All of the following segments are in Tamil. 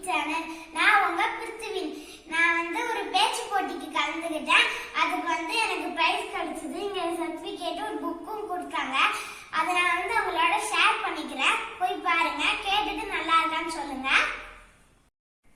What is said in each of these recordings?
சேனல். நான் உங்க பிருத்திவின். நான் ஒரு பேச்சு போட்டிக்கு கலந்துக்கிட்டேன். அதுக்கு எனக்கு பிரைஸ் கிடைச்சது. இங்க சர்டிபிகேட் ஒரு புக்கும் கொடுத்தாங்க. அதை நான் உங்களோட ஷேர் பண்ணிக்கிறேன். போய் பாருங்க, கேட்டுட்டு நல்லா இருக்கான்னு சொல்லுங்க.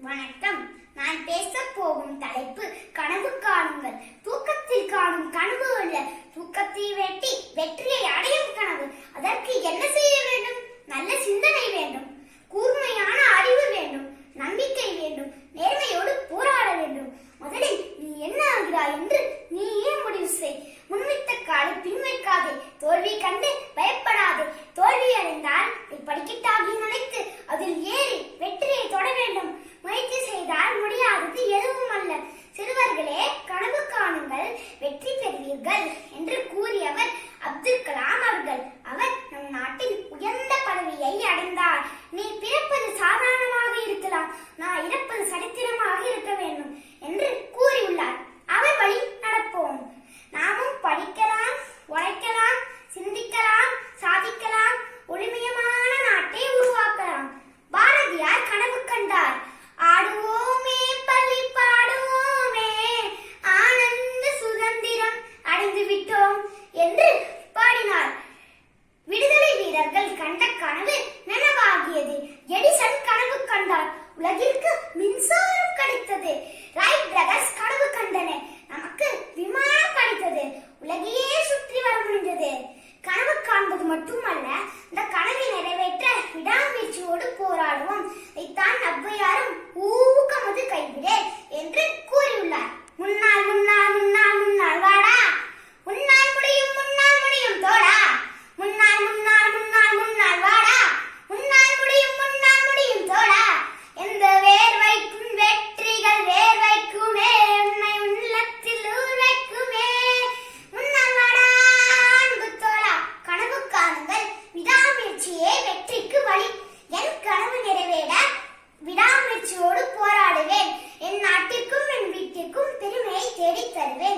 வணக்கம். நான் பேச போகும் தலைப்பு கனவு காணுங்கள். தூக்கத்தில் காணும் கனவு அல்ல, தூக்கத்தை வெட்டி வெற்றியை அடையும் கனவு. அதற்கு என்ன செய்ய வேண்டும்? நல்ல சிந்தனை வேண்டும், கூர்மையான அறிவு வேண்டும், நம்பிக்கை வேண்டும், நேர்மையோடு போராட வேண்டும். முதலில் நீ என்ன ஆகிறாய் என்று நீயே முடிவு செய். முன்வைத்த காலை பின்வைக்காதே, தோல்வி கண்டு பயப்படாதே. தோல்வி அடைந்தால் படிக்கட்டாகி நினைத்து அதில் ஏறி வெற்றியை தொட வேண்டும். முயற்சி செய்தால் முடியாதது எதுவும் அல்ல. சிறுவர்களே, கனவு காணுங்கள், வெற்றி பெறுவீர்கள் என்று கூறியவர் அப்துல் கலாம் அவர்கள். அவர் நம் நாட்டில் உயர்ந்த பதவியை அடைந்தார். நீ பிறப்பது சாதாரணமாக இருக்கலாம், நான் இறப்பது சரித்திரமாக இருக்க வேண்டும் என்று கூறியுள்ளார். அவர் வழி நடப்போம். நாமும் படிக்கலாம், உழைக்கலாம், சிந்திக்கலாம், சாதிக்கலாம், ஒளிமயமான நாட்டை உருவாக்கலாம். பாரதியார் கனவு கண்டார். ஆடுவோமே பள்ளி பாடுவோமே, ஆனந்த சுதந்திரம் அடைந்து விட்டோம் என்று பாடினார். விடுதலை வீரர்கள் கண்ட கனவு நனவாகியது. எடிசன் கனவு கண்டார். உலகிற்கு மின்சாரம் கிடைத்தது. ரைட் பிரதர்ஸ் கனவு கண்டனர். நமக்கு விமானம் கிடைத்தது. உலகையே சுற்றி வர முடிந்தது. கனவு காண்பது மட்டுமல்ல, இந்த கனவை நிறைவேற்ற விடாமுயற்சியோடு போராடுவோம். இதைத்தான் ஔவையாரும் ஊக்கமது கைவிடே என்று கூறியுள்ளார். முன்னால் முன்னால் முன்னால் முன்னால் வாடா, முன்னால் முடியும் முன்னால் முடியும் தோடா. முன்னால் முன்னால் முன்னால் முன்னால் வாடா, முன்னால் முடியும் முன்னால் முடியும் தோடா. எந்த வேர்வைக்கும் வெற்றிகள் வேர்வைக்குமே, உன்னை உள்ளத்தில் ஊர்வைக்குமே. முன்னால் வாடா அன்பு தோடா. கனவு காணுங்கள், விடாமுயற்சியே வெற்றிக்கு வழி. என் கனவு நிறைவேற விடாமுயற்சியோடு போராடுவேன். என் நாட்டிற்கும் என் வீட்டிற்கும் பெருமையை தேடித் தருவேன்.